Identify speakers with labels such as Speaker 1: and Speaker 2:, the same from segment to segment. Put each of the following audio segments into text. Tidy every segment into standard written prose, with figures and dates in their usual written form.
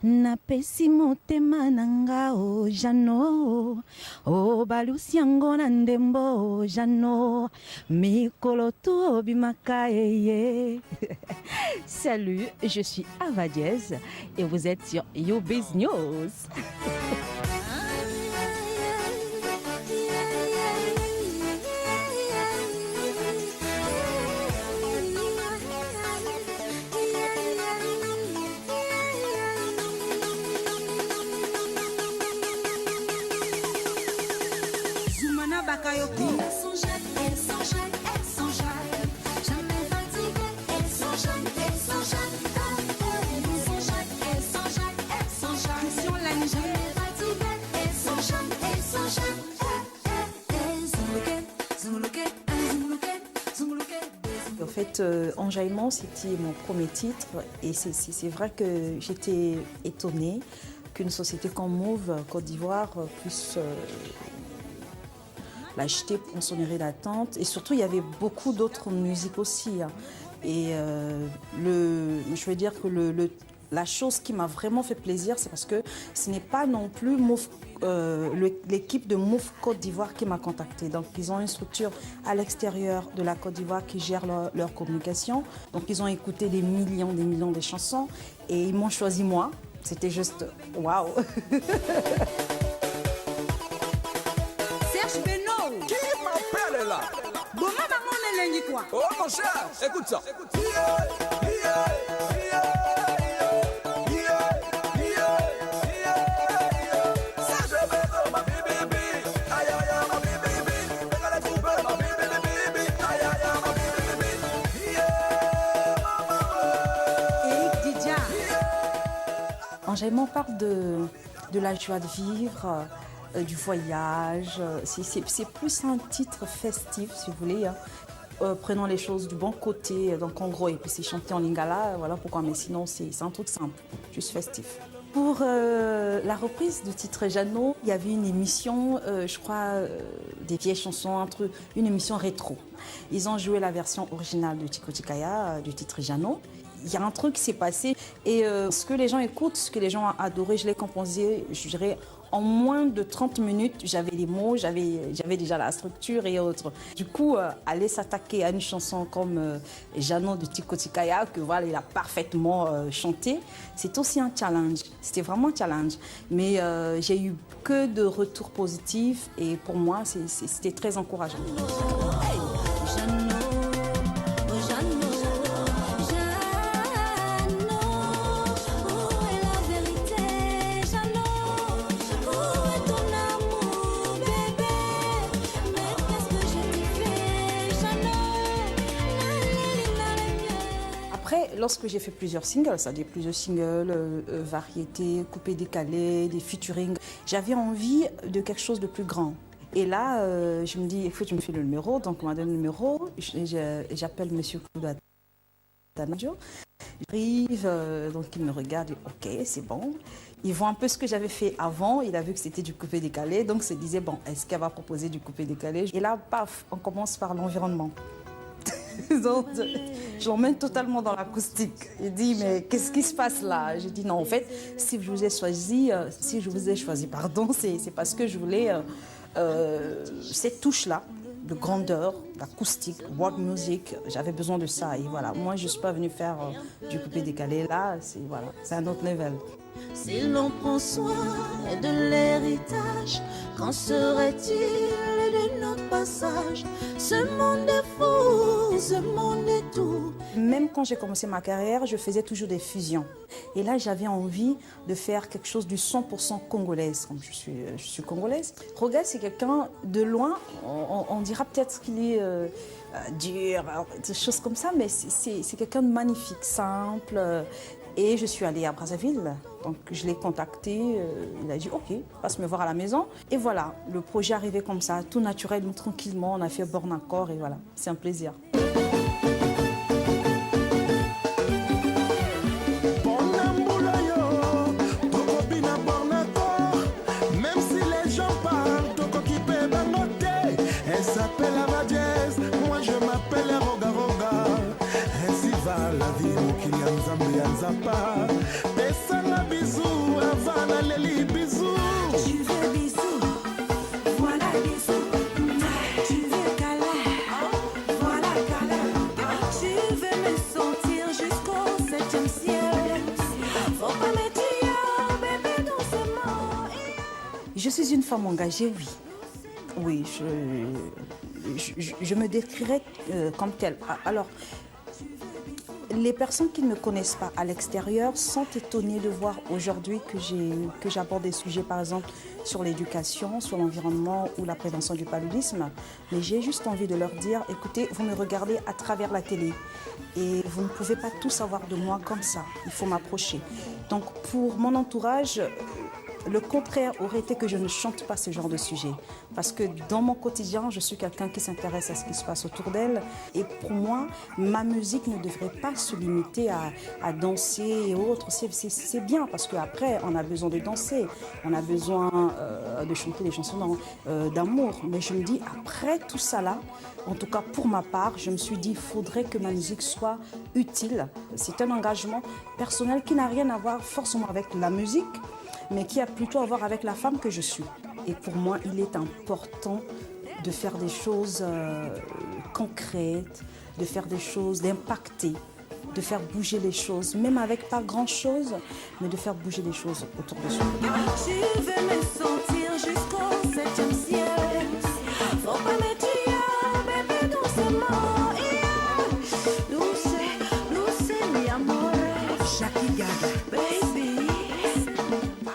Speaker 1: napesi motema nanga o jano o balusi yango na ndembo o jano mikolo to bimaka eye. Salut, je suis Ava Diaz et vous êtes sur YouBiz News.
Speaker 2: En fait, Enjaillement, c'était mon premier titre et c'est vrai que j'étais étonnée qu'une société comme Move Côte d'Ivoire puisse l'acheter en sonnerie d'attente. Et surtout, il y avait beaucoup d'autres musiques aussi. Hein. Et je veux dire que la chose qui m'a vraiment fait plaisir, c'est parce que ce n'est pas non plus l'équipe de Move Côte d'Ivoire qui m'a contactée. Donc, ils ont une structure à l'extérieur de la Côte d'Ivoire qui gère leur communication. Donc, ils ont écouté des millions de chansons et ils m'ont choisi moi. C'était juste waouh.
Speaker 3: Serge Beno.
Speaker 4: Qui m'appelle là?
Speaker 3: Bon, maman, on est lundi quoi?
Speaker 4: Oh mon cher, écoute ça.
Speaker 2: Enjaillement parle de la joie de vivre, du voyage. C'est plus un titre festif, si vous voulez. Hein. Prenons les choses du bon côté. Donc en gros, et puis c'est chanté en lingala, voilà pourquoi. Mais sinon, c'est un truc simple, juste festif. Pour la reprise du titre Jeannot, il y avait une émission, je crois, des vieilles chansons, une émission rétro. Ils ont joué la version originale de Tiko Tikaya, du titre Jeannot. Il y a un truc qui s'est passé et ce que les gens écoutent, ce que les gens ont adoré, je l'ai composé, je dirais, en moins de 30 minutes. J'avais les mots, j'avais déjà la structure et autres. Du coup, aller s'attaquer à une chanson comme Jeannot de Tiko Tikaya, que voilà, il a parfaitement chanté, c'est aussi un challenge. C'était vraiment un challenge. Mais j'ai eu que de retours positifs et pour moi, c'était très encourageant. Après, lorsque j'ai fait plusieurs singles, c'est-à-dire plusieurs singles, variétés, coupés décalés, des featuring, j'avais envie de quelque chose de plus grand. Et là, je me dis, il faut que je me fais le numéro. Donc, on m'a donné le numéro. J'appelle M. Koudou Adanadio. J'arrive, donc il me regarde, ok, c'est bon. Il voit un peu ce que j'avais fait avant. Il a vu que c'était du coupé décalé. Donc, il se disait, bon, est-ce qu'elle va proposer du coupé décalé? Et là, paf, on commence par l'environnement. Donc, je l'emmène totalement dans l'acoustique. Il dit, mais qu'est-ce qui se passe là? J'ai dit, non, en fait, si je vous ai choisi, pardon, c'est parce que je voulais cette touche-là de grandeur, d'acoustique, world music, j'avais besoin de ça. Et voilà, moi, je ne suis pas venue faire du coupé décalé. Là, c'est un autre level.
Speaker 1: Si l'on prend soin de l'héritage, qu'en serait-il de notre passage? Ce monde est fou, ce monde est tout.
Speaker 2: Même quand j'ai commencé ma carrière, je faisais toujours des fusions. Et là, j'avais envie de faire quelque chose du 100% congolaise, comme je suis congolaise. Roga, c'est quelqu'un de loin, on dira peut-être qu'il est dur, des choses comme ça, mais c'est quelqu'un de magnifique, simple. Et je suis allée à Brazzaville, donc je l'ai contacté, il a dit ok, passe me voir à la maison. Et voilà, le projet arrivait comme ça, tout naturellement, tranquillement, on a fait borne accord et voilà, c'est un plaisir.
Speaker 5: La vie, Kylian Zambia Zappa, Bessala bisous.
Speaker 2: Je suis une femme engagée, oui. Oui, je me décrirais comme telle. Alors, les personnes qui ne me connaissent pas à l'extérieur sont étonnées de voir aujourd'hui que j'aborde des sujets, par exemple, sur l'éducation, sur l'environnement ou la prévention du paludisme. Mais j'ai juste envie de leur dire, écoutez, vous me regardez à travers la télé et vous ne pouvez pas tout savoir de moi comme ça. Il faut m'approcher. Donc, pour mon entourage, le contraire aurait été que je ne chante pas ce genre de sujet. Parce que dans mon quotidien, je suis quelqu'un qui s'intéresse à ce qui se passe autour d'elle. Et pour moi, ma musique ne devrait pas se limiter à danser et autres. C'est bien parce qu'après, on a besoin de danser. On a besoin de chanter des chansons d'amour. Mais je me dis, après tout ça là, en tout cas pour ma part, je me suis dit, il faudrait que ma musique soit utile. C'est un engagement personnel qui n'a rien à voir forcément avec la musique, mais qui a plutôt à voir avec la femme que je suis. Et pour moi, il est important de faire des choses concrètes, de faire des choses, d'impacter, de faire bouger les choses, même avec pas grand-chose, mais de faire bouger les choses autour de soi.
Speaker 1: Tu veux me sentir jusqu'au 7e ciel. Faut pas me tuer, bébé, doucement. Douce, douce, mi amore. Jackie Gaga, baby.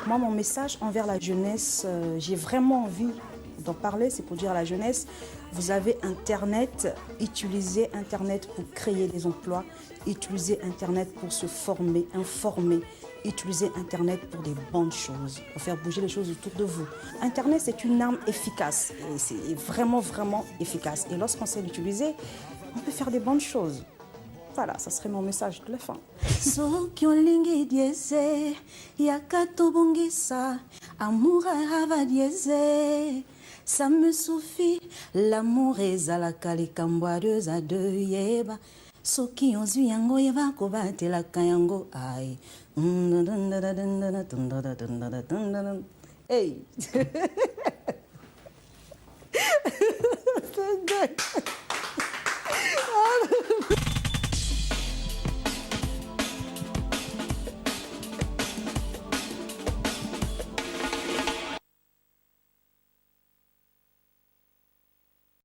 Speaker 2: Moi, mon message envers la jeunesse, j'ai vraiment envie d'en parler, c'est pour dire à la jeunesse, vous avez Internet, utilisez Internet pour créer des emplois, utilisez Internet pour se former, informer, utilisez Internet pour des bonnes choses, pour faire bouger les choses autour de vous. Internet, c'est une arme efficace, et c'est vraiment, vraiment efficace. Et lorsqu'on sait l'utiliser, on peut faire des bonnes choses. Voilà, ça serait mon message de la fin.
Speaker 1: Soki olingi diese yakatobongisa amour hava diese ça me suffit l'amour ezalaka likambo ya deux à deux yeba soki ozwi yango yeba kobatelaka yango ai
Speaker 2: Hey.
Speaker 1: C'est good.